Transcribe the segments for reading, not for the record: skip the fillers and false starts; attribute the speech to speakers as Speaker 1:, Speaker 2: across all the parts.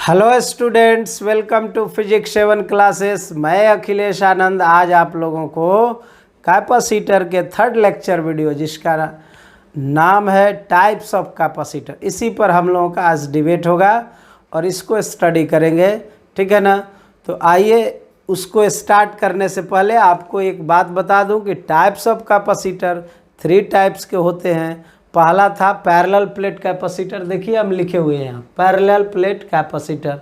Speaker 1: Hello students, welcome to physics 7 classes. मैं अखिलेश आनंद आज आप लोगों को कैपेसिटर के थर्ड लेक्चर वीडियो जिसका नाम है टाइप्स ऑफ कैपेसिटर, इसी पर हम लोगों का आज डिबेट होगा और इसको स्टडी करेंगे। ठीक है ना। तो आइए उसको स्टार्ट करने से पहले आपको एक बात बता दूं कि टाइप्स ऑफ कैपेसिटर 3 टाइप्स के होते हैं। पहला था पैरेलल प्लेट कैपेसिटर, देखिए हम लिखे हुए हैं यहाँ पैरेलल प्लेट कैपेसिटर।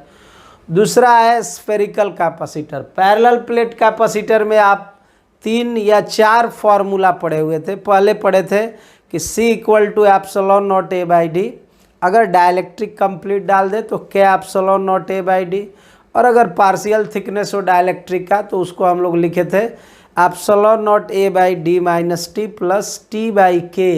Speaker 1: दूसरा है spherical capacitor. Parallel plate capacitor में आप 3 या 4 फार्मूला पढ़े हुए थे। पहले पढ़े थे कि C = एप्सिलॉन नॉट A/D, अगर डाइलेक्ट्रिक कंप्लीट डाल दे तो K एप्सिलॉन नॉट A/D, और अगर पार्शियल थिकनेस हो डाइलेक्ट्रिक का तो उसको हम लोग लिखे थे epsilon not A/D - T plus T/K।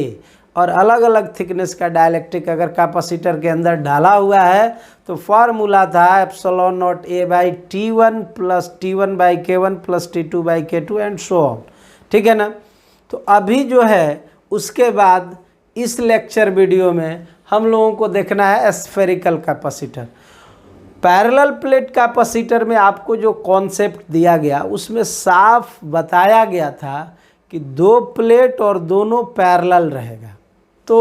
Speaker 1: और अलग अलग थिकनेस का डाइलेक्ट्रिक अगर कैपेसिटर के अंदर डाला हुआ है तो फार्मूला था epsilon not A/T1 plus T1/K1 plus T2/K2 and so on. ठीक है ना। तो अभी जो है उसके बाद इस लेक्चर वीडियो में हम लोगों को देखना है spherical capacitor. Parallel plate capacitor में आपको जो कॉन्सेप्ट दिया गया उसमें साफ बताया गया था कि 2 प्लेट और दोनों पैरेलल रहेगा, तो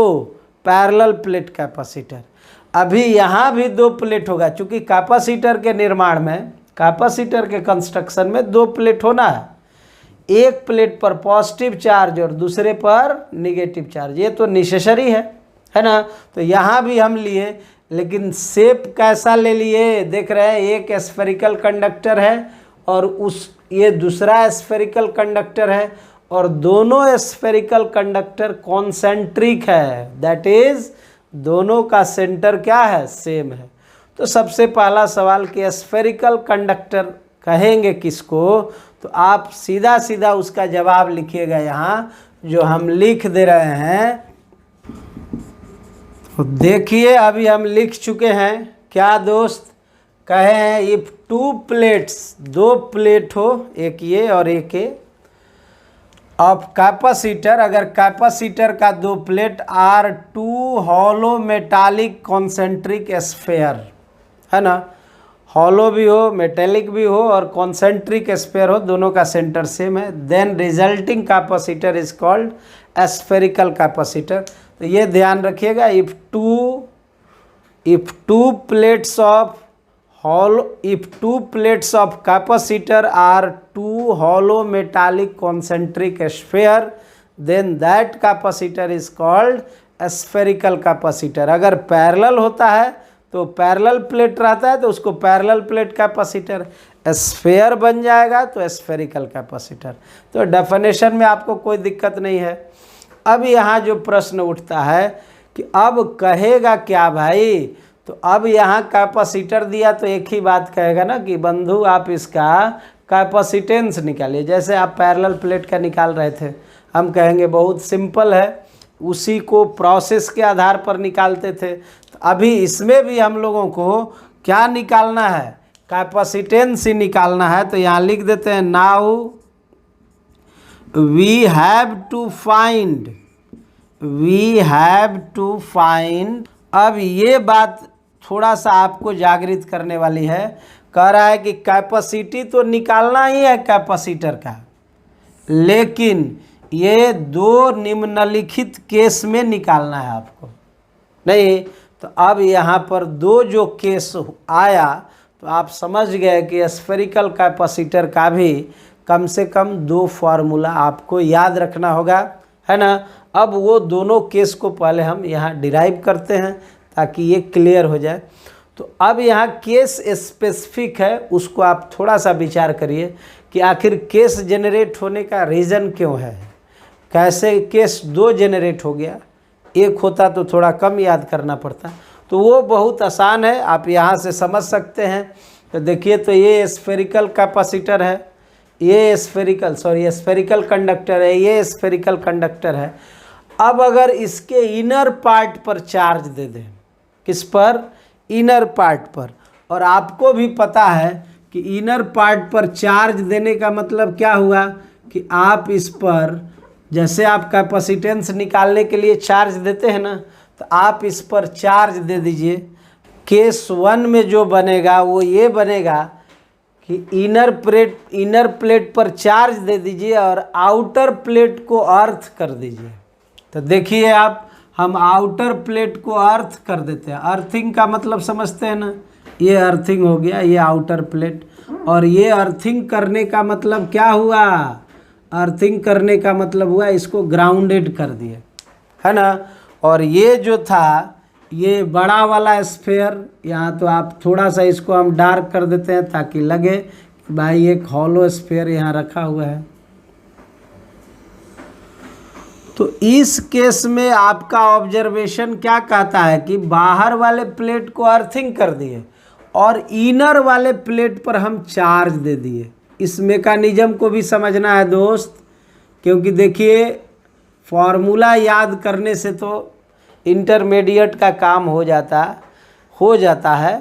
Speaker 1: पैरेलल प्लेट कैपेसिटर। अभी यहाँ भी 2 प्लेट होगा, क्योंकि कैपेसिटर के निर्माण में, कैपेसिटर के कंस्ट्रक्शन में 2 प्लेट होना है। एक प्लेट पर पॉजिटिव चार्ज और दूसरे पर निगेटिव चार्ज, ये तो नेसेसरी है ना। तो यहाँ भी हम लिए, लेकिन शेप कैसा ले लिए देख रहे हैं। एक स्फेरिकल कंडक्टर है और ये दूसरा स्फेरिकल कंडक्टर है, और दोनों स्फेरिकल कंडक्टर कॉन्सेंट्रिक है, दैट इज दोनों का सेंटर क्या है, सेम है। तो सबसे पहला सवाल कि स्फेरिकल कंडक्टर कहेंगे किसको, तो आप सीधा सीधा उसका जवाब लिखिएगा यहाँ जो हम लिख दे रहे हैं। तो देखिए अभी हम लिख चुके हैं क्या दोस्त, कहे हैं इफ 2 प्लेट्स, 2 प्लेट हो, एक ये और एक ये, ऑफ कैपेसिटर, अगर कैपेसिटर का 2 plate are 2 hollow metallic concentric sphere, है ना। हॉलो भी हो, मेटेलिक भी हो और कॉन्सेंट्रिक स्फेयर हो, दोनों का सेंटर सेम है, then resulting capacitor is called spherical capacitor. तो ये ध्यान रखिएगा, if two plates of if 2 plates of capacitor are 2 hollow metallic concentric sphere, then that capacitor is called spherical capacitor। अगर parallel होता है तो पैरेलल प्लेट रहता है तो उसको पैरेलल प्लेट कैपेसिटर, स्फेयर बन जाएगा तो स्फेरिकल कैपेसिटर। तो डेफिनेशन में आपको कोई दिक्कत नहीं है। अब यहाँ जो प्रश्न उठता है कि अब कहेगा क्या भाई, तो अब यहाँ कैपेसिटर दिया तो एक ही बात कहेगा ना कि बंधु आप इसका कैपेसिटेंस निकालिए, जैसे आप पैरेलल प्लेट का निकाल रहे थे। हम कहेंगे बहुत सिंपल है, उसी को प्रोसेस के आधार पर निकालते थे। तो अभी इसमें भी हम लोगों को क्या निकालना है, कैपेसिटेंस ही निकालना है। तो यहाँ लिख देते हैं now we have to find. अब ये बात थोड़ा सा आपको जागृत करने वाली है। कह रहा है कि कैपेसिटी तो निकालना ही है कैपेसिटर का, लेकिन ये 2 निम्नलिखित केस में निकालना है आपको। नहीं तो अब यहाँ पर 2 जो केस आया तो आप समझ गए कि स्फेरिकल कैपेसिटर का भी कम से कम 2 फार्मूला आपको याद रखना होगा, है ना। अब वो दोनों केस को पहले हम यहाँ डिराइव करते हैं ताकि ये क्लियर हो जाए। तो अब यहाँ केस स्पेसिफिक है, उसको आप थोड़ा सा विचार करिए कि आखिर केस जनरेट होने का रीज़न क्यों है, कैसे केस 2 जनरेट हो गया, एक होता तो थोड़ा कम याद करना पड़ता। तो वो बहुत आसान है, आप यहाँ से समझ सकते हैं। तो देखिए, तो ये स्फेरिकल कैपेसिटर है, ये स्फेरिकल कंडक्टर है, ये स्फेरिकल कंडक्टर है। अब अगर इसके इनर पार्ट पर चार्ज दे दें, किस पर, इनर पार्ट पर, और आपको भी पता है कि इनर पार्ट पर चार्ज देने का मतलब क्या हुआ कि आप इस पर, जैसे आप कैपेसिटेंस निकालने के लिए चार्ज देते हैं ना, तो आप इस पर चार्ज दे दीजिए। केस 1 में जो बनेगा वो ये बनेगा कि इनर प्लेट पर चार्ज दे दीजिए और आउटर प्लेट को अर्थ कर दीजिए। तो देखिए आप, हम आउटर प्लेट को अर्थ कर देते हैं। अर्थिंग का मतलब समझते हैं ना, ये अर्थिंग हो गया, ये आउटर प्लेट। और ये अर्थिंग करने का मतलब क्या हुआ? अर्थिंग करने का मतलब हुआ इसको ग्राउंडेड कर दिए, है ना। और ये जो था, ये बड़ा वाला स्फेयर, यहाँ तो आप थोड़ा सा इसको हम डार्क कर देते हैं ताकि लगे कि भाई एक हॉलो स्फेयर यहाँ रखा हुआ है। तो इस केस में आपका ऑब्जर्वेशन क्या कहता है कि बाहर वाले प्लेट को अर्थिंग कर दिए और इनर वाले प्लेट पर हम चार्ज दे दिए। इस मैकेनिज्म को भी समझना है दोस्त, क्योंकि देखिए फॉर्मूला याद करने से तो इंटरमीडिएट का काम हो जाता है,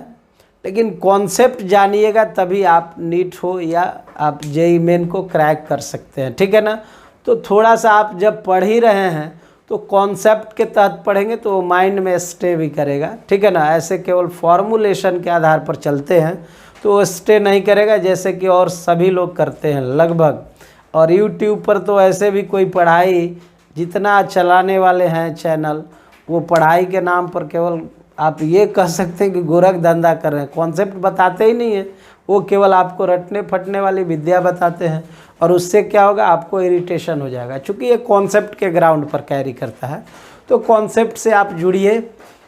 Speaker 1: लेकिन कॉन्सेप्ट जानिएगा तभी आप नीट हो या आप जेईई मेन को क्रैक कर सकते हैं, ठीक है ना। तो थोड़ा सा आप जब पढ़ ही रहे हैं तो कॉन्सेप्ट के तहत पढ़ेंगे तो माइंड में स्टे भी करेगा, ठीक है ना। ऐसे केवल फॉर्मूलेशन के आधार पर चलते हैं तो वो स्टे नहीं करेगा, जैसे कि और सभी लोग करते हैं लगभग। और यूट्यूब पर तो ऐसे भी कोई पढ़ाई जितना चलाने वाले हैं चैनल, वो पढ़ाई के नाम पर केवल आप ये कह सकते हैं कि गोरख धंधा कर रहे हैं, कॉन्सेप्ट बताते ही नहीं है। वो केवल आपको रटने फटने वाली विद्या बताते हैं और उससे क्या होगा, आपको इरिटेशन हो जाएगा। चूँकि ये कॉन्सेप्ट के ग्राउंड पर कैरी करता है, तो कॉन्सेप्ट से आप जुड़िए।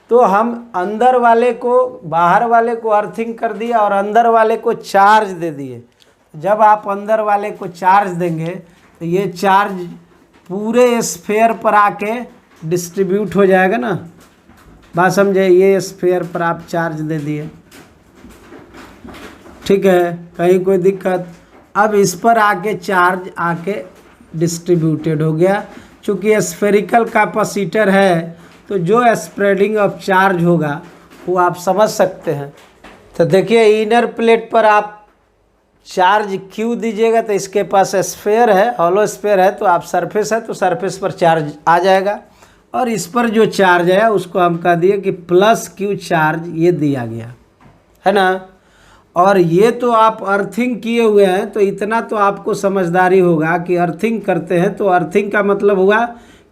Speaker 1: तो हम अंदर वाले को बाहर वाले को अर्थिंग कर दिया और अंदर वाले को चार्ज दे दिए। जब आप अंदर वाले को चार्ज देंगे तो ये चार्ज पूरे स्फेयर पर आके डिस्ट्रीब्यूट हो जाएगा ना, बात समझे। ये स्फेयर पर आप चार्ज दे दिए, ठीक है, कहीं कोई दिक्कत? अब इस पर आके चार्ज आके डिस्ट्रीब्यूटेड हो गया। चूँकि ये स्फेरिकल कैपेसिटर है तो जो स्प्रेडिंग ऑफ चार्ज होगा वो आप समझ सकते हैं। तो देखिए इनर प्लेट पर आप चार्ज क्यू दीजिएगा तो इसके पास स्फेयर है, हॉलो स्फेयर है, तो आप सरफेस है तो सरफेस पर चार्ज आ जाएगा। और इस पर जो चार्ज है उसको हम कह दिए कि प्लस क्यू चार्ज ये दिया गया है ना। और ये तो आप अर्थिंग किए हुए हैं, तो इतना तो आपको समझदारी होगा कि अर्थिंग करते हैं तो अर्थिंग का मतलब हुआ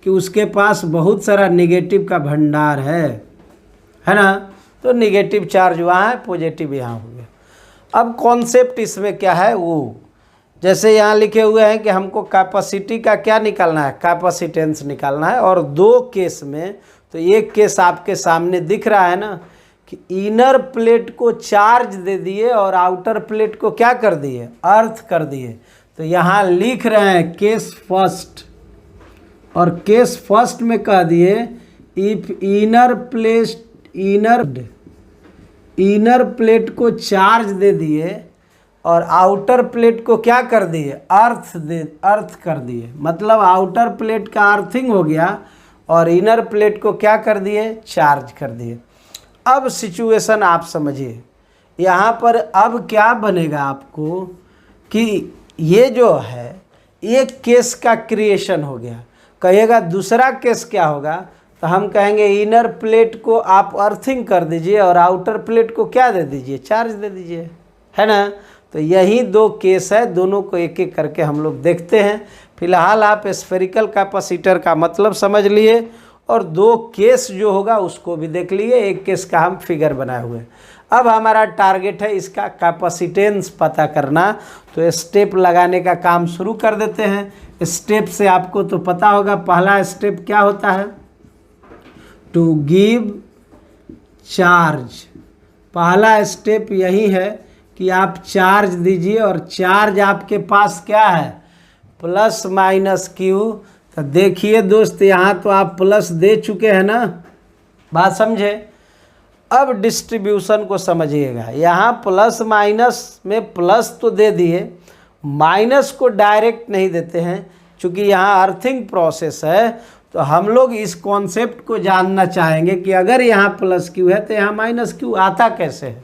Speaker 1: कि उसके पास बहुत सारा नेगेटिव का भंडार है ना। तो नेगेटिव चार्ज वहाँ है, पॉजिटिव यहाँ हो गया। अब कॉन्सेप्ट इसमें क्या है, वो जैसे यहाँ लिखे हुए हैं कि हमको कैपेसिटी का क्या निकालना है, कैपेसिटेंस निकालना है। और दो केस में, तो एक केस आपके सामने दिख रहा है ना कि इनर प्लेट को चार्ज दे दिए और आउटर प्लेट को क्या कर दिए, अर्थ कर दिए। तो यहाँ लिख रहे हैं केस फर्स्ट, और केस फर्स्ट में कह दिए इफ इनर प्लेट को चार्ज दे दिए और आउटर प्लेट को क्या कर दिए, अर्थ कर दिए। मतलब आउटर प्लेट का अर्थिंग हो गया और इनर प्लेट को क्या कर दिए, चार्ज कर दिए। अब सिचुएशन आप समझिए, यहाँ पर अब क्या बनेगा आपको कि ये जो है एक केस का क्रिएशन हो गया। कहिएगा दूसरा केस क्या होगा, तो हम कहेंगे इनर प्लेट को आप अर्थिंग कर दीजिए और आउटर प्लेट को क्या दे दीजिए, चार्ज दे दीजिए, है ना। तो यही दो केस है, दोनों को एक एक करके हम लोग देखते हैं। फिलहाल आप स्फेरिकल कैपेसिटर का मतलब समझ लिए और दो केस जो होगा उसको भी देख लिए। एक केस का हम फिगर बनाए हुए हैं। अब हमारा टारगेट है इसका कैपेसिटेंस पता करना, तो स्टेप लगाने का काम शुरू कर देते हैं। स्टेप से आपको तो पता होगा, पहला स्टेप क्या होता है, टू गिव चार्ज। पहला स्टेप यही है कि आप चार्ज दीजिए और चार्ज आपके पास क्या है, प्लस माइनस क्यू। तो देखिए दोस्त, यहाँ तो आप प्लस दे चुके हैं ना, बात समझे। अब डिस्ट्रीब्यूशन को समझिएगा, यहाँ प्लस माइनस में प्लस तो दे दिए, माइनस को डायरेक्ट नहीं देते हैं। चूँकि यहाँ अर्थिंग प्रोसेस है तो हम लोग इस कॉन्सेप्ट को जानना चाहेंगे कि अगर यहाँ प्लस क्यू है तो यहाँ माइनस क्यू आता कैसे है।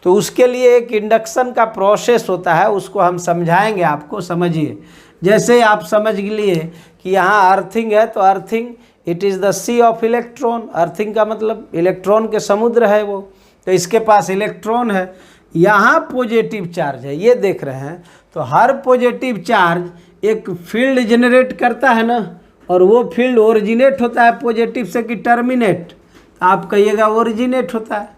Speaker 1: तो उसके लिए एक इंडक्शन का प्रोसेस होता है, उसको हम समझाएंगे आपको। समझिए, जैसे आप समझ लिए कि यहाँ अर्थिंग है तो earthing it is the sea of electron. Earthing का मतलब इलेक्ट्रॉन के समुद्र है वो। तो इसके पास इलेक्ट्रॉन है, यहाँ पॉजिटिव चार्ज है, ये देख रहे हैं। तो हर पॉजिटिव चार्ज एक फील्ड जनरेट करता है ना, और वो फील्ड ओरिजिनेट होता है पॉजिटिव से कि टर्मिनेट? आप कहिएगा ओरिजिनेट होता है।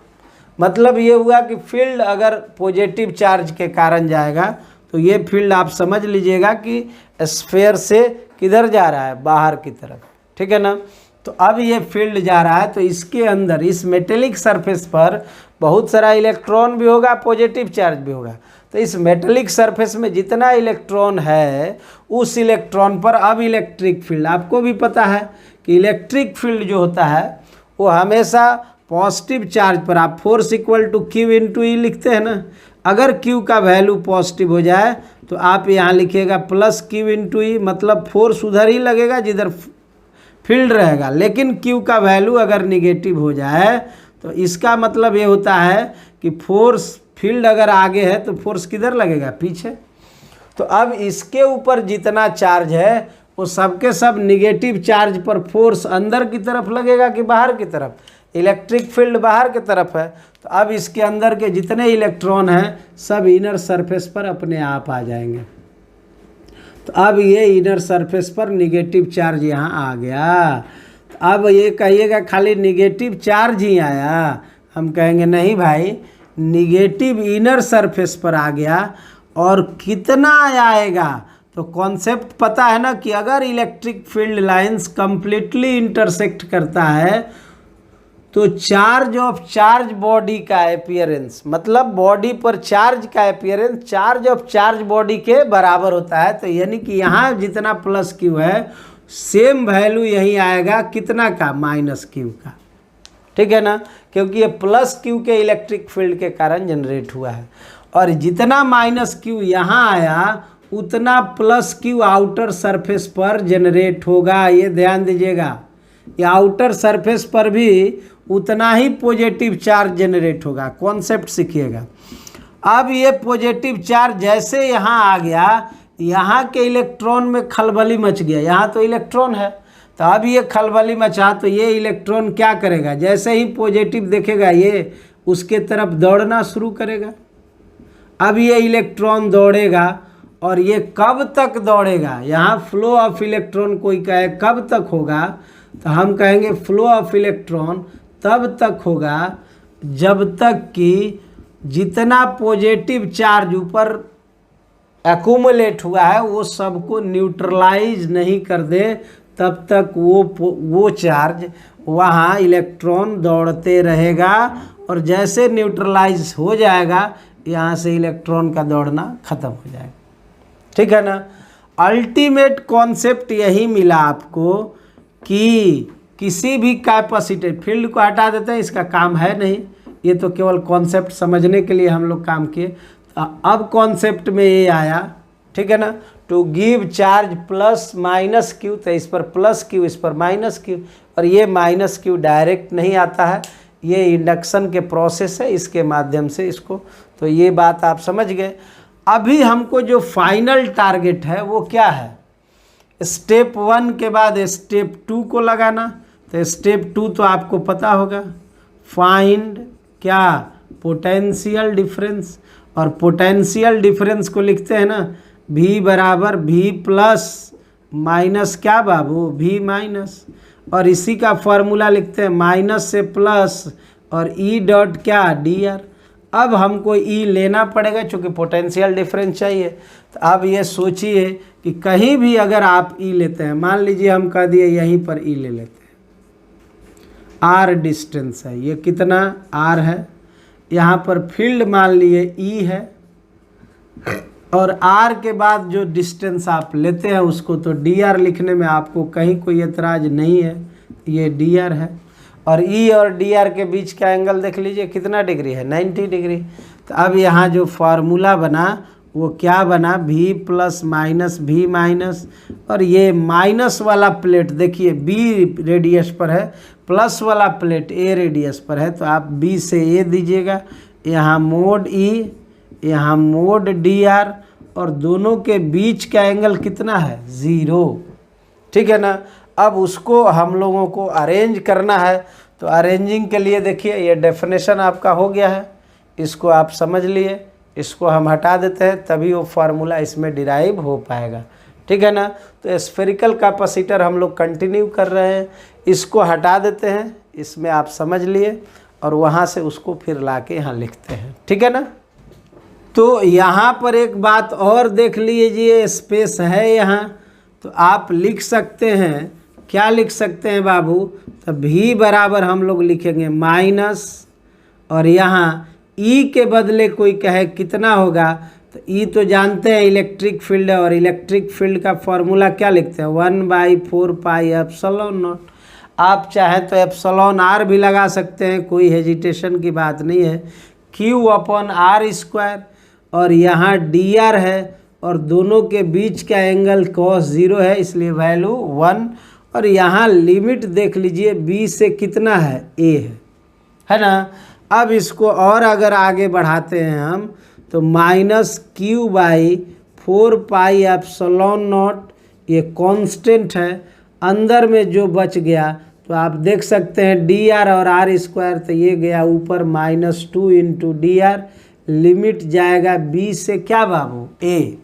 Speaker 1: मतलब ये हुआ कि फील्ड अगर पॉजिटिव चार्ज के कारण जाएगा तो ये फील्ड आप समझ लीजिएगा कि स्फीयर से किधर जा रहा है, बाहर की तरफ, ठीक है ना। तो अब ये फील्ड जा रहा है, तो इसके अंदर इस मेटेलिक सरफेस पर बहुत सारा इलेक्ट्रॉन भी होगा, पॉजिटिव चार्ज भी होगा। तो इस मेटेलिक सरफेस में जितना इलेक्ट्रॉन है उस इलेक्ट्रॉन पर अब इलेक्ट्रिक फील्ड, आपको भी पता है कि इलेक्ट्रिक फील्ड जो होता है वो हमेशा पॉजिटिव चार्ज पर, आप force equal to Q into E लिखते हैं ना। अगर क्यू का वैल्यू पॉजिटिव हो जाए तो आप यहाँ लिखिएगा प्लस क्यू इंटू ई, मतलब फोर्स उधर ही लगेगा जिधर फील्ड रहेगा। लेकिन क्यू का वैल्यू अगर निगेटिव हो जाए तो इसका मतलब ये होता है कि फोर्स, फील्ड अगर आगे है तो फोर्स किधर लगेगा, पीछे। तो अब इसके ऊपर जितना चार्ज है वो सबके सब निगेटिव चार्ज पर फोर्स अंदर की तरफ लगेगा कि बाहर की तरफ? इलेक्ट्रिक फील्ड बाहर की तरफ है। तो अब इसके अंदर के जितने इलेक्ट्रॉन हैं सब इनर सरफेस पर अपने आप आ जाएंगे। तो अब ये इनर सरफेस पर निगेटिव चार्ज यहाँ आ गया। तो अब ये कहिएगा खाली निगेटिव चार्ज ही आया, हम कहेंगे नहीं भाई, निगेटिव इनर सरफेस पर आ गया। और कितना आएगा? तो कॉन्सेप्ट पता है ना कि अगर electric field lines completely intersect करता है तो चार्ज ऑफ चार्ज बॉडी का अपीयरेंस, मतलब बॉडी पर चार्ज का appearance charge of charge body के बराबर होता है। तो यानी कि यहाँ जितना प्लस क्यू है सेम वैल्यू यही आएगा, कितना का? माइनस क्यू का, ठीक है ना, क्योंकि ये प्लस क्यू के इलेक्ट्रिक फील्ड के कारण जनरेट हुआ है। और जितना माइनस क्यू यहाँ आया उतना प्लस क्यू आउटर सरफेस पर जनरेट होगा, ये ध्यान दीजिएगा। ये आउटर सरफेस पर भी उतना ही पॉजिटिव चार्ज जनरेट होगा, कॉन्सेप्ट सीखिएगा। अब ये पॉजिटिव चार्ज जैसे यहाँ आ गया, यहाँ के इलेक्ट्रॉन में खलबली मच गया, यहाँ तो इलेक्ट्रॉन है। तो अब ये खलबली मचा तो ये इलेक्ट्रॉन क्या करेगा? जैसे ही पॉजिटिव देखेगा ये उसके तरफ दौड़ना शुरू करेगा। अब ये इलेक्ट्रॉन दौड़ेगा, और ये कब तक दौड़ेगा? यहाँ फ्लो ऑफ इलेक्ट्रॉन कोई कहे कब तक होगा, तो हम कहेंगे फ्लो ऑफ इलेक्ट्रॉन तब तक होगा जब तक कि जितना पॉजिटिव चार्ज ऊपर एक्यूमुलेट हुआ है वो सबको न्यूट्रलाइज नहीं कर दे, तब तक वो चार्ज वहाँ इलेक्ट्रॉन दौड़ते रहेगा। और जैसे न्यूट्रलाइज हो जाएगा यहाँ से इलेक्ट्रॉन का दौड़ना ख़त्म हो जाएगा, ठीक है ना। अल्टीमेट कॉन्सेप्ट यही मिला आपको कि किसी भी कैपेसिटर, फील्ड को हटा देते हैं, इसका काम है नहीं, ये तो केवल कॉन्सेप्ट समझने के लिए हम लोग काम किए। अब कॉन्सेप्ट में ये आया, ठीक है ना, to give charge plus minus q, तो इस पर प्लस क्यू, इस पर माइनस क्यू। और ये माइनस क्यू डायरेक्ट नहीं आता है, ये इंडक्शन के प्रोसेस है, इसके माध्यम से इसको, तो ये बात आप समझ गए। अभी हमको जो फाइनल टारगेट है वो क्या है? स्टेप 1 के बाद स्टेप 2 को लगाना। तो स्टेप 2 तो आपको पता होगा, फाइंड क्या? Potential difference. और पोटेंशियल डिफरेंस को लिखते हैं ना V बराबर V प्लस माइनस क्या बाबू? V minus. और इसी का फॉर्मूला लिखते हैं माइनस से प्लस और E डॉट क्या? dr। अब हमको E लेना पड़ेगा क्योंकि पोटेंशियल डिफरेंस चाहिए। तो अब ये सोचिए कि कहीं भी अगर आप E लेते हैं, मान लीजिए हम कह दिए यहीं पर E ले लेते हैं, R डिस्टेंस है, ये कितना R है, यहाँ पर फील्ड मान लिए E है, और R के बाद जो डिस्टेंस आप लेते हैं उसको तो dr लिखने में आपको कहीं कोई एतराज़ नहीं है, ये dr है। और E और dr के बीच का एंगल देख लीजिए कितना डिग्री है? 90 डिग्री। तो अब यहाँ जो फार्मूला बना वो क्या बना? V plus minus V minus, और ये माइनस वाला प्लेट देखिए B रेडियस पर है, प्लस वाला प्लेट A रेडियस पर है, तो आप B से A दीजिएगा, यहाँ मोड E, यहाँ मोड dr, और दोनों के बीच का एंगल कितना है? 0, ठीक है ना। अब उसको हम लोगों को अरेंज करना है, तो अरेंजिंग के लिए देखिए ये डेफिनेशन आपका हो गया है, इसको आप समझ लिए, इसको हम हटा देते हैं तभी वो फार्मूला इसमें डिराइव हो पाएगा, ठीक है ना। तो स्फेरिकल कैपेसिटर हम लोग कंटिन्यू कर रहे हैं, इसको हटा देते हैं, इसमें आप समझ लिए और वहाँ से उसको फिर ला के यहाँ लिखते हैं, ठीक है ना। तो यहाँ पर एक बात और देख लीजिए, स्पेस है यहाँ, तो आप लिख सकते हैं, क्या लिख सकते हैं बाबू, तो v बराबर हम लोग लिखेंगे माइनस, और यहाँ E के बदले कोई कहे कितना होगा, तो E तो जानते हैं इलेक्ट्रिक फील्ड है, और इलेक्ट्रिक फील्ड का फॉर्मूला क्या लिखते हैं 1/4 पाई एप्सिलॉन नॉट। आप चाहें तो एप्सिलॉन r भी लगा सकते हैं, कोई हेजिटेशन की बात नहीं है, Q/r², और यहाँ dr है, और दोनों के बीच का एंगल cos 0 है, इसलिए वैल्यू 1, और यहाँ लिमिट देख लीजिए b से कितना है, a है ना। अब इसको और अगर आगे बढ़ाते हैं हम, तो -Q/4 पाई एप्सिलॉन नॉट, ये कांस्टेंट है, अंदर में जो बच गया तो आप देख सकते हैं dr और r², तो ये गया ऊपर -2 × dr, लिमिट जाएगा b से क्या बाबू, a।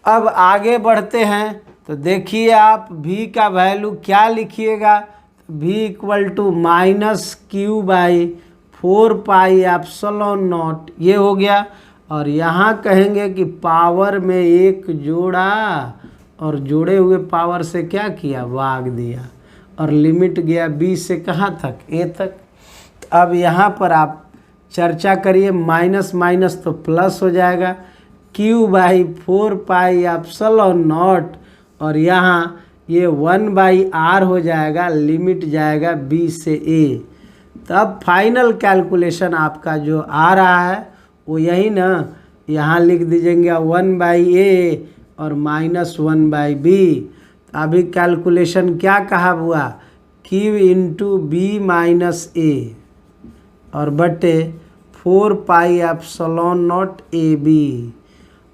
Speaker 1: अब आगे बढ़ते हैं, तो देखिए आप v का वैल्यू क्या लिखिएगा, v = -Q/4 pi epsilon not, ये हो गया, और यहाँ कहेंगे कि पावर में एक जोड़ा, और जोड़े हुए पावर से क्या किया, भाग दिया, और लिमिट गया b से कहाँ तक, a तक। तो अब यहाँ पर आप चर्चा करिए, माइनस माइनस तो प्लस हो जाएगा, Q/4 पाई एप्सिलॉन नॉट, और यहाँ ये 1/r हो जाएगा, लिमिट जाएगा b से a। तब फाइनल कैलकुलेशन आपका जो आ रहा है वो यही ना, यहाँ लिख दीजिएंगे 1/a और -1/b। अभी कैलकुलेशन क्या कहा हुआ, Q × b - a और बटे 4 पाई एप्सिलॉन नॉट ab।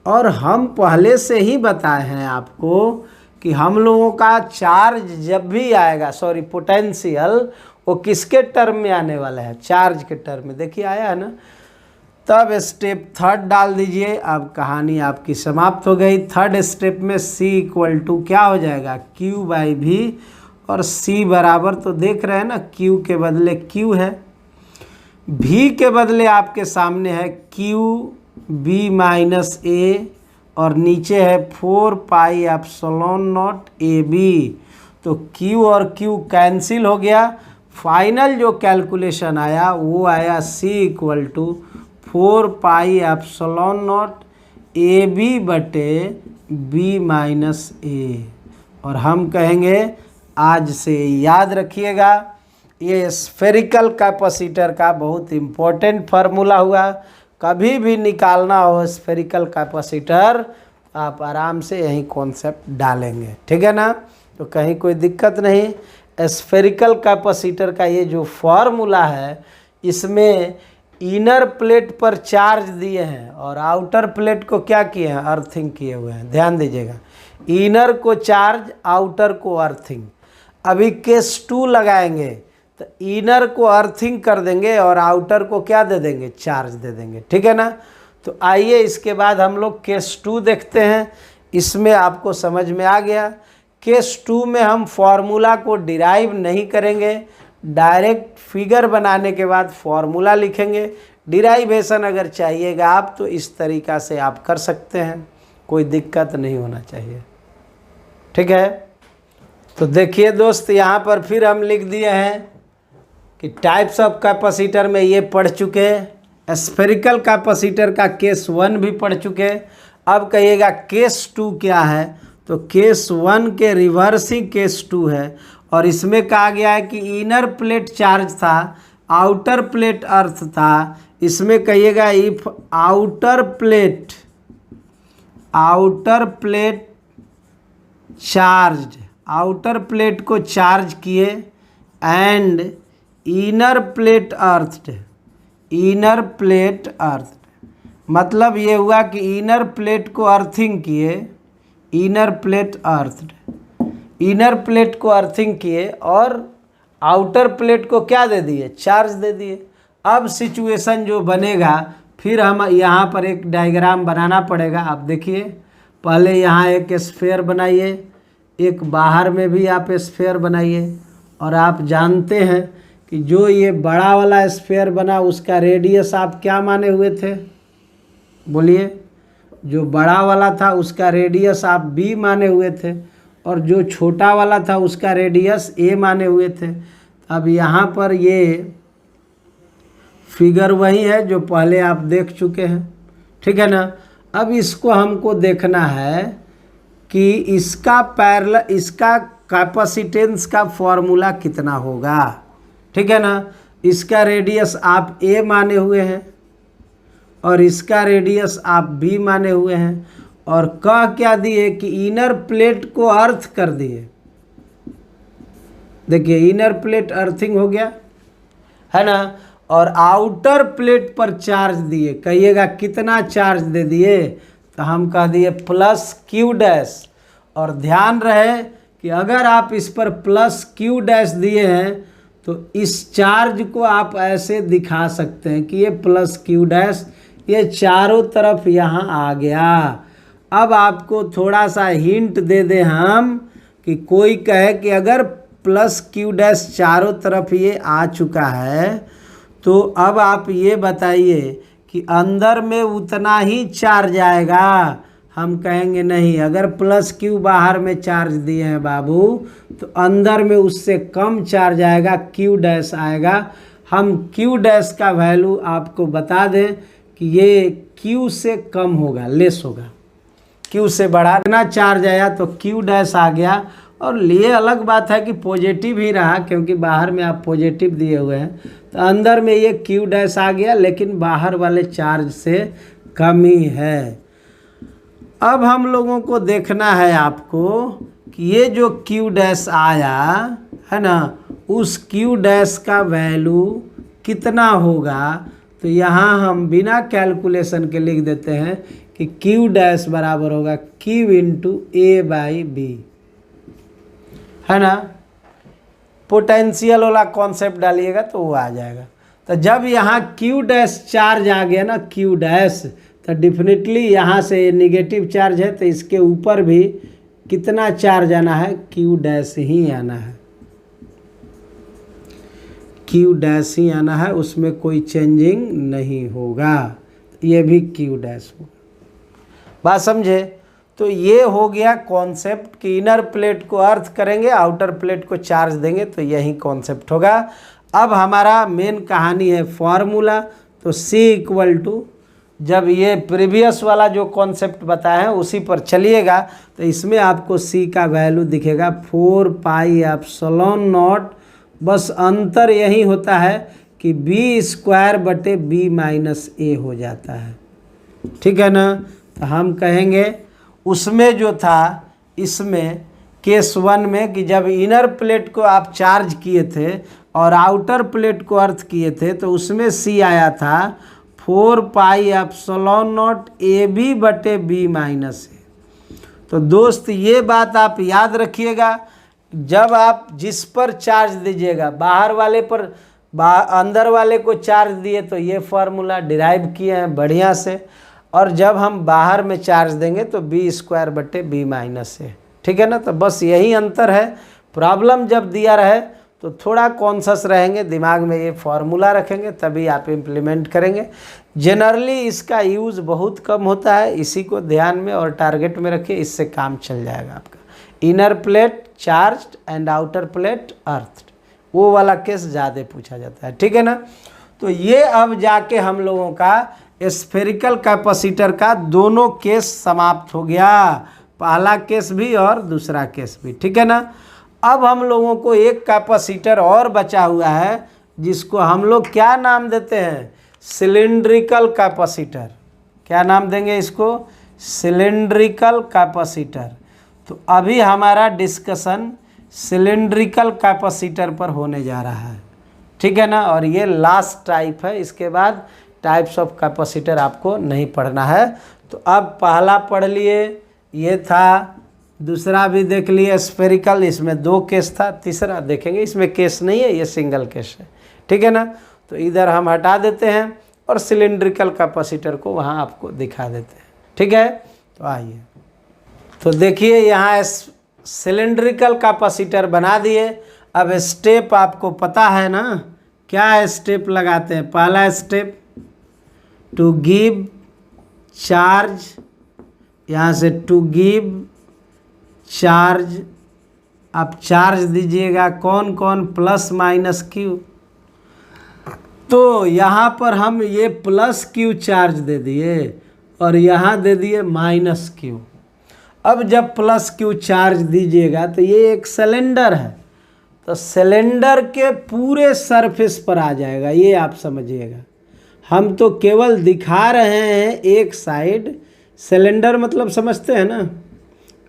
Speaker 1: और हम पहले से ही बताए हैं आपको कि हम लोगों का चार्ज जब भी आएगा, सॉरी पोटेंशियल, वो किसके टर्म में आने वाला है, चार्ज के टर्म में, देखिए आया है ना। तब स्टेप थर्ड डाल दीजिए, अब कहानी आपकी समाप्त हो गई। थर्ड स्टेप में c = क्या हो जाएगा, Q/v, और c बराबर तो देख रहे हैं ना, q के बदले q है, v के बदले आपके सामने है Qb - a, और नीचे है 4 पाई एप्सिलॉन नॉट ab। तो q और q कैंसिल हो गया, फाइनल जो कैलकुलेशन आया वो आया c = 4 pi epsilon not ab बटे b - a। और हम कहेंगे, आज से याद रखिएगा, ये स्फेरिकल कैपेसिटर का बहुत इम्पोर्टेंट फार्मूला हुआ। कभी भी निकालना हो स्फेरिकल कैपेसिटर, आप आराम से यही कॉन्सेप्ट डालेंगे, ठीक है ना, तो कहीं कोई दिक्कत नहीं। स्फेरिकल कैपेसिटर का ये जो फार्मूला है, इसमें इनर प्लेट पर चार्ज दिए हैं और आउटर प्लेट को क्या किए हैं, अर्थिंग किए हुए हैं, ध्यान दीजिएगा, इनर को चार्ज, आउटर को अर्थिंग। अभी केस 2 लगाएंगे तो इनर को अर्थिंग कर देंगे और आउटर को क्या दे देंगे, चार्ज दे देंगे, ठीक है ना। तो आइए इसके बाद हम लोग केस 2 देखते हैं, इसमें आपको समझ में आ गया। केस 2 में हम फॉर्मूला को डिराइव नहीं करेंगे, डायरेक्ट फिगर बनाने के बाद फॉर्मूला लिखेंगे। डिराइवेशन अगर चाहिएगा आप तो इस तरीक़ा से आप कर सकते हैं, कोई दिक्कत नहीं होना चाहिए, ठीक है। तो देखिए दोस्त, यहाँ पर फिर हम लिख दिए हैं कि टाइप्स ऑफ कैपेसिटर में ये पढ़ चुके, स्फेरिकल कैपेसिटर का केस 1 भी पढ़ चुके। अब कहिएगा केस 2 क्या है, तो केस 1 के रिवर्स ही केस 2 है, और इसमें कहा गया है कि इनर प्लेट चार्ज था, आउटर प्लेट अर्थ था। इसमें कहिएगा if outer plate charge, outer plate को चार्ज किए, एंड इनर प्लेट अर्थ, मतलब ये हुआ कि इनर प्लेट को अर्थिंग किए, इनर प्लेट को अर्थिंग किए और आउटर प्लेट को क्या दे दिए, चार्ज दे दिए। अब सिचुएशन जो बनेगा, फिर हम यहाँ पर एक डायग्राम बनाना पड़ेगा। आप देखिए, पहले यहाँ एक स्फीयर बनाइए, एक बाहर में भी आप स्फीयर बनाइए। और आप जानते हैं कि जो ये बड़ा वाला स्फीयर बना उसका रेडियस आप क्या माने हुए थे, बोलिए। जो बड़ा वाला था उसका रेडियस आप बी माने हुए थे, और जो छोटा वाला था उसका रेडियस ए माने हुए थे। अब यहाँ पर ये फिगर वही है जो पहले आप देख चुके हैं, ठीक है ना। अब इसको हमको देखना है कि इसका पैरेलल, इसका कैपेसिटेंस का फॉर्मूला कितना होगा, ठीक है ना। इसका रेडियस आप ए माने हुए हैं और इसका रेडियस आप बी माने हुए हैं, और कह क्या दिए कि इनर प्लेट को अर्थ कर दिए। देखिए इनर प्लेट अर्थिंग हो गया है ना, और आउटर प्लेट पर चार्ज दिए। कहिएगा कितना चार्ज दे दिए, तो हम कह दिए प्लस क्यू डैश। और ध्यान रहे कि अगर आप इस पर प्लस क्यू डैश दिए हैं तो इस चार्ज को आप ऐसे दिखा सकते हैं कि ये प्लस क्यू डैश, ये चारों तरफ यहाँ आ गया। अब आपको थोड़ा सा हिंट दे दें हम कि कोई कहे कि अगर प्लस क्यू डैश चारों तरफ ये आ चुका है, तो अब आप ये बताइए कि अंदर में उतना ही चार्ज आएगा। हम कहेंगे नहीं, अगर प्लस क्यू बाहर में चार्ज दिए हैं बाबू, तो अंदर में उससे कम चार्ज आएगा, क्यू डैश आएगा। हम क्यू डैश का वैल्यू आपको बता दें कि ये क्यू से कम होगा, लेस होगा। क्यू से बढ़ा इतना चार्ज आया तो क्यू डैश आ गया। और ये अलग बात है कि पॉजिटिव ही रहा, क्योंकि बाहर में आप पॉजिटिव दिए हुए हैं, तो अंदर में ये क्यू डैश आ गया, लेकिन बाहर वाले चार्ज से कम ही है। अब हम लोगों को देखना है आपको कि ये जो क्यू डैश आया है ना, उस क्यू डैश का वैल्यू कितना होगा। तो यहाँ हम बिना कैलकुलेशन के लिख देते हैं कि क्यू डैश बराबर होगा q into a by b, है ना। पोटेंशियल वाला कॉन्सेप्ट डालिएगा तो वो आ जाएगा। तो जब यहाँ क्यू डैश चार्ज आ गया ना, क्यू डैश, तो डेफिनेटली यहाँ से नेगेटिव चार्ज है, तो इसके ऊपर भी कितना चार्ज आना है, क्यू डैश ही आना है, क्यू डैश ही आना है, उसमें कोई चेंजिंग नहीं होगा। ये भी क्यू डैश होगा। बात समझे। तो ये हो गया कॉन्सेप्ट कि इनर प्लेट को अर्थ करेंगे, आउटर प्लेट को चार्ज देंगे, तो यही कॉन्सेप्ट होगा। अब हमारा मेन कहानी है फॉर्मूला। तो C इक्वल टू, जब ये प्रीवियस वाला जो कॉन्सेप्ट बताया है उसी पर चलिएगा, तो इसमें आपको C का वैल्यू दिखेगा 4 पाई एप्सिलॉन नॉट। बस अंतर यही होता है कि b स्क्वायर बटे b माइनस a हो जाता है, ठीक है ना। तो हम कहेंगे उसमें जो था, इसमें केस 1 में कि जब इनर प्लेट को आप चार्ज किए थे और आउटर प्लेट को अर्थ किए थे, तो उसमें C आया था 4 pi epsilon naught a b बटे बी माइनस ए। तो दोस्त ये बात आप याद रखिएगा, जब आप जिस पर चार्ज दीजिएगा, बाहर वाले पर अंदर वाले को चार्ज दिए तो ये फार्मूला डिराइव किए हैं बढ़िया से, और जब हम बाहर में चार्ज देंगे तो बी स्क्वायर बटे बी माइनस ए, ठीक है ना। तो बस यही अंतर है। प्रॉब्लम जब दिया रहे तो थोड़ा कॉन्शस रहेंगे, दिमाग में ये फार्मूला रखेंगे, तभी आप इम्प्लीमेंट करेंगे। जनरली इसका यूज़ बहुत कम होता है, इसी को ध्यान में और टारगेट में रखिए, इससे काम चल जाएगा आपका। Inner plate charged and outer plate earthed, वो वाला केस ज़्यादा पूछा जाता है, ठीक है ना। तो ये अब जाके हम लोगों का स्फेरिकल कैपेसिटर का दोनों केस समाप्त हो गया, पहला केस भी और दूसरा केस भी, ठीक है ना। अब हम लोगों को एक कैपेसिटर और बचा हुआ है, जिसको हम लोग क्या नाम देते हैं, सिलिंड्रिकल कैपेसिटर। क्या नाम देंगे इसको, सिलिंड्रिकल कैपेसिटर। तो अभी हमारा डिस्कशन सिलिंड्रिकल कैपेसिटर पर होने जा रहा है, ठीक है ना। और ये लास्ट टाइप है, इसके बाद टाइप्स ऑफ कैपेसिटर आपको नहीं पढ़ना है। तो अब पहला पढ़ लिए, ये था दूसरा भी देख लिए स्फेरिकल, इसमें 2 केस था, तीसरा देखेंगे इसमें केस नहीं है, ये सिंगल केस है, ठीक है ना। तो इधर हम हटा देते हैं और सिलेंड्रिकल कैपेसिटर को वहाँ आपको दिखा देते हैं, ठीक है। तो आइए, तो देखिए यहाँ सिलेंड्रिकल कैपेसिटर बना दिए। अब स्टेप आपको पता है ना, क्या स्टेप लगाते हैं। पहला स्टेप टू गिव चार्ज, यहाँ से टू गिव चार्ज, आप चार्ज दीजिएगा कौन कौन, प्लस माइनस क्यू। तो यहाँ पर हम ये प्लस क्यू चार्ज दे दिए और यहाँ दे दिए माइनस क्यू। अब जब प्लस क्यू चार्ज दीजिएगा तो ये एक सिलेंडर है, तो सिलेंडर के पूरे सरफेस पर आ जाएगा, ये आप समझिएगा। हम तो केवल दिखा रहे हैं एक साइड, सिलेंडर मतलब समझते हैं ना,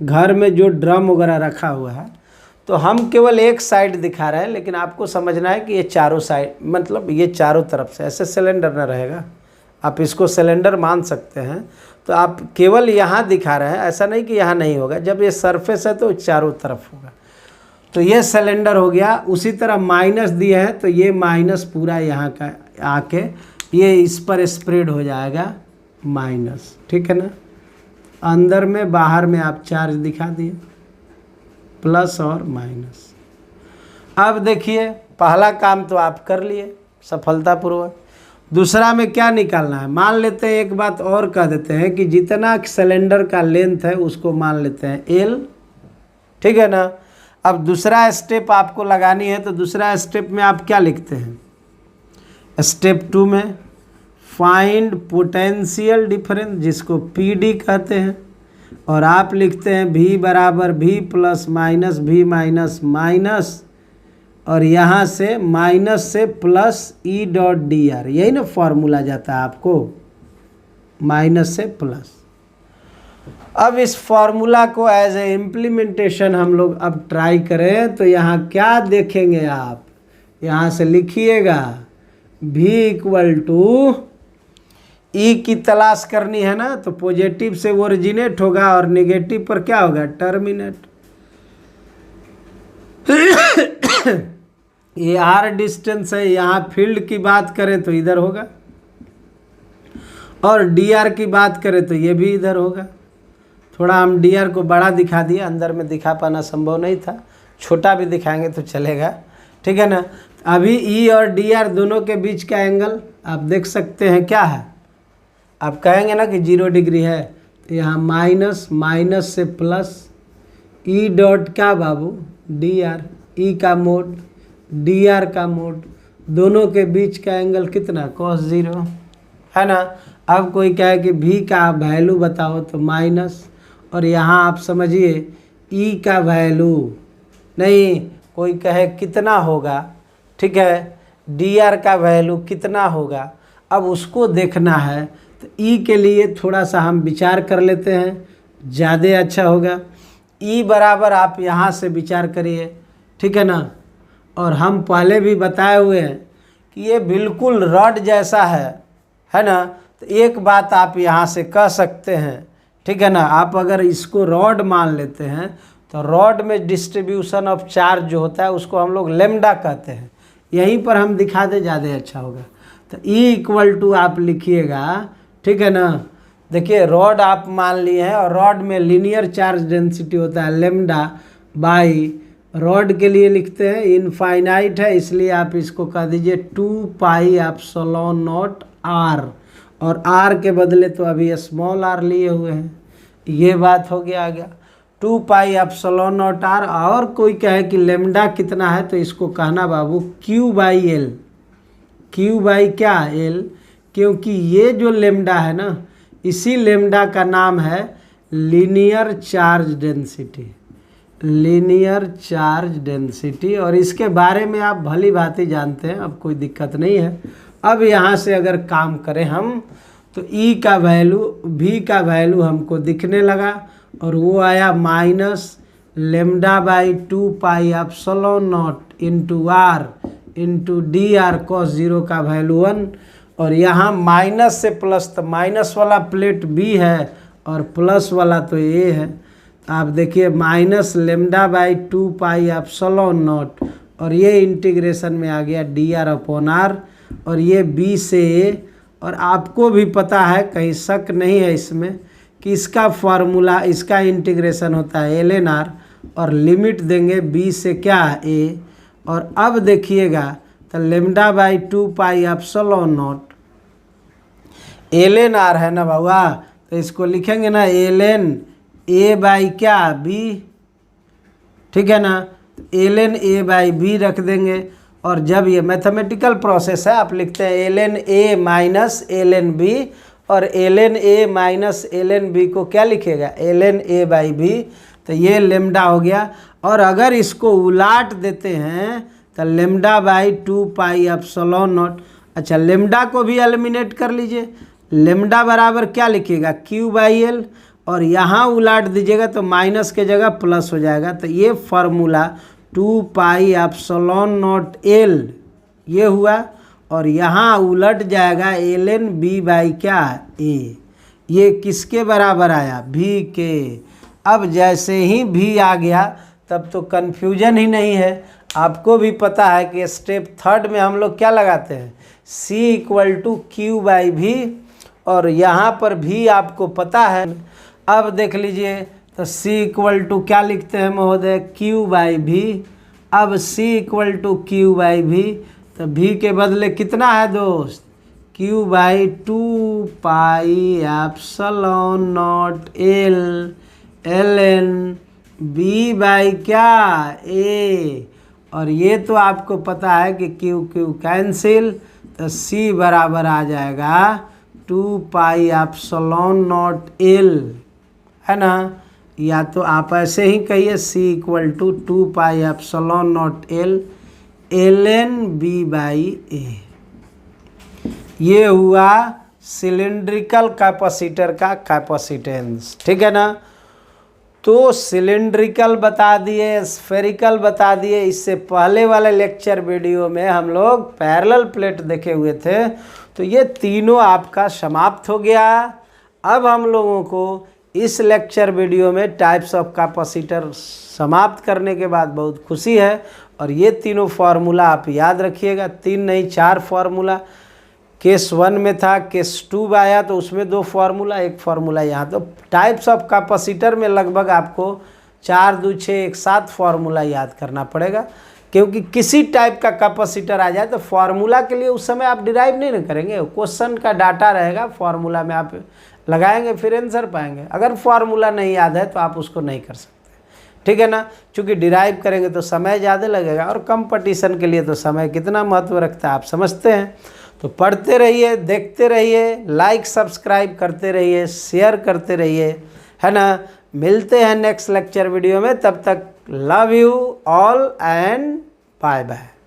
Speaker 1: घर में जो ड्रम वगैरह रखा हुआ है, तो हम केवल एक साइड दिखा रहे हैं, लेकिन आपको समझना है कि ये चारों साइड, मतलब ये चारों तरफ से ऐसे सिलेंडर ना रहेगा, आप इसको सिलेंडर मान सकते हैं। तो आप केवल यहाँ दिखा रहे हैं, ऐसा नहीं कि यहाँ नहीं होगा, जब ये सरफेस है तो चारों तरफ होगा। तो ये सिलेंडर हो गया। उसी तरह माइनस दिए हैं, तो ये माइनस पूरा यहाँ का आके ये इस पर स्प्रेड हो जाएगा माइनस, ठीक है ना। अंदर में बाहर में आप चार्ज दिखा दिए, प्लस और माइनस। अब देखिए पहला काम तो आप कर लिए सफलतापूर्वक। दूसरा में क्या निकालना है, मान लेते हैं, एक बात और कह देते हैं कि जितना सिलेंडर का लेंथ है उसको मान लेते हैं L, ठीक है ना। अब दूसरा स्टेप आपको लगानी है, तो दूसरा स्टेप में आप क्या लिखते हैं, स्टेप 2 में फाइंड पोटेंशियल डिफरेंस, जिसको PD कहते हैं, और आप लिखते हैं V बराबर V plus minus V minus minus, और यहाँ से माइनस से प्लस E डॉट DR, यही ना फॉर्मूला जाता है आपको, माइनस से प्लस। अब इस फॉर्मूला को एज ए इम्प्लीमेंटेशन हम लोग अब ट्राई करें, तो यहाँ क्या देखेंगे आप, यहाँ से लिखिएगा V इक्वल टू E की तलाश करनी है ना, तो पॉजिटिव से ओरिजिनेट होगा और नेगेटिव पर क्या होगा, टर्मिनेट। ये R डिस्टेंस है, यहाँ फील्ड की बात करें तो इधर होगा, और DR की बात करें तो ये भी इधर होगा। थोड़ा हम DR को बड़ा दिखा दिया, अंदर में दिखा पाना संभव नहीं था, छोटा भी दिखाएंगे तो चलेगा, ठीक है ना। अभी E और DR दोनों के बीच का एंगल आप देख सकते हैं क्या है, आप कहेंगे ना कि 0 डिग्री है, तो यहाँ माइनस, माइनस से प्लस, E डॉट क्या बाबू, DR, E का मोड DR का मोड, दोनों के बीच का एंगल कितना, cos 0 है ना। अब कोई कहे कि V का वैल्यू बताओ, तो माइनस, और यहाँ आप समझिए E का वैल्यू नहीं, कोई कहे कितना होगा, ठीक है, DR का वैल्यू कितना होगा, अब उसको देखना है। तो E के लिए थोड़ा सा हम विचार कर लेते हैं, ज़्यादा अच्छा होगा। E बराबर आप यहाँ से विचार करिए, ठीक है ना। और हम पहले भी बताए हुए हैं कि ये बिल्कुल रॉड जैसा है ना। तो एक बात आप यहाँ से कह सकते हैं, ठीक है ना। आप अगर इसको रॉड मान लेते हैं, तो रॉड में डिस्ट्रीब्यूशन ऑफ चार्ज जो होता है उसको हम लोग लेमडा कहते हैं, यहीं पर हम दिखा दें ज़्यादा अच्छा होगा। तो E इक्वल टू आप लिखिएगा, ठीक है ना। देखिए रॉड आप मान लिए हैं, और रॉड में लीनियर चार्ज डेंसिटी होता है लेमडा बाई, रॉड के लिए लिखते हैं इनफाइनाइट है, इसलिए आप इसको कह दीजिए 2 पाई एप्सिलॉन नॉट R, और R के बदले तो अभी स्मॉल r लिए हुए हैं, ये बात हो गया, आ गया 2 पाई एप्सिलॉन नॉट R। और कोई कहे कि लेमडा कितना है, तो इसको कहना बाबू Q by L, Q by क्या L, क्योंकि ये जो लेमडा है ना, इसी लेमडा का नाम है linear charge density, linear charge density, और इसके बारे में आप भली भांति जानते हैं, अब कोई दिक्कत नहीं है। अब यहाँ से अगर काम करें हम, तो E का वैल्यू, V का वैल्यू हमको दिखने लगा, और वो आया minus lambda by 2 pi epsilon not into R into DR cos 0 का वैल्यू 1, और यहाँ माइनस से प्लस, तो माइनस वाला प्लेट B है और प्लस वाला तो A है। आप देखिए minus lambda by 2 pi epsilon not, और ये इंटीग्रेशन में आ गया dr/r, और ये b से a। और आपको भी पता है, कहीं शक नहीं है इसमें, कि इसका फार्मूला, इसका इंटीग्रेशन होता है ln r, और लिमिट देंगे b से क्या a। और अब देखिएगा तो lambda by 2 pi epsilon not ln r है ना बाबा, तो इसको लिखेंगे ना ln a बाई क्या b, ठीक है ना, ln a बाई b रख देंगे। और जब ये मैथमेटिकल प्रोसेस है, आप लिखते हैं ln a minus ln b, और ln a minus ln b को क्या लिखेगा, ln a बाई b, तो ये लेमडा हो गया। और अगर इसको उलाट देते हैं तो lambda by 2 pi epsilon not. अच्छा, लेमडा को भी एलिमिनेट कर लीजिए, लेमडा बराबर क्या लिखिएगा, q बाई एल, और यहाँ उलाट दीजिएगा तो माइनस के जगह प्लस हो जाएगा। तो ये formula 2 pi epsilon naught L ये हुआ, और यहाँ उलट जाएगा ln b बाई क्या a। ये किसके बराबर आया, v के। अब जैसे ही v आ गया तब तो कन्फ्यूजन ही नहीं है। आपको भी पता है कि स्टेप 3 में हम लोग क्या लगाते हैं, c equal to q by b, और यहाँ पर भी आपको पता है। अब देख लीजिए तो c इक्वल टू क्या लिखते हैं महोदय, q बाई भी। अब c equal to q by b, तो v के बदले कितना है दोस्त, q by 2 pi epsilon naught l ln b by क्या a। और ये तो आपको पता है कि q कैंसिल, तो c बराबर आ जाएगा 2 पाई एप्सिलॉन नॉट एल, है ना। या तो आप ऐसे ही कहिए c equal to 2 pi epsilon naught l ln b by a। ये हुआ सिलेंड्रिकल कैपेसिटर का कैपेसिटेंस, ठीक है ना। तो सिलेंड्रिकल बता दिए, स्फेरिकल बता दिए। इससे पहले वाले लेक्चर वीडियो में हम लोग पैरेलल प्लेट देखे हुए थे, तो ये तीनों आपका समाप्त हो गया। अब हम लोगों को इस लेक्चर वीडियो में टाइप्स ऑफ कैपेसिटर समाप्त करने के बाद बहुत खुशी है। और ये तीनों फार्मूला आप याद रखिएगा, 3 नहीं 4 फार्मूला। केस 1 में था, केस 2 आया तो उसमें 2 फार्मूला, 1 फार्मूला यहाँ। तो टाइप्स ऑफ कैपेसिटर में लगभग आपको 4 2 6 एक 7 फार्मूला याद करना पड़ेगा, क्योंकि किसी टाइप का कैपेसिटर आ जाए तो फार्मूला के लिए उस समय आप डिराइव नहीं ना करेंगे, क्वेश्चन का डाटा रहेगा, फार्मूला में आप लगाएंगे फिर आंसर पाएंगे। अगर फार्मूला नहीं याद है तो आप उसको नहीं कर सकते, ठीक है ना। चूँकि डिराइव करेंगे तो समय ज़्यादा लगेगा, और कंपटीशन के लिए तो समय कितना महत्व रखता है आप समझते हैं। तो पढ़ते रहिए, देखते रहिए, लाइक सब्सक्राइब करते रहिए, शेयर करते रहिए, है ना। मिलते हैं नेक्स्ट लेक्चर वीडियो में, तब तक love you all and bye bye.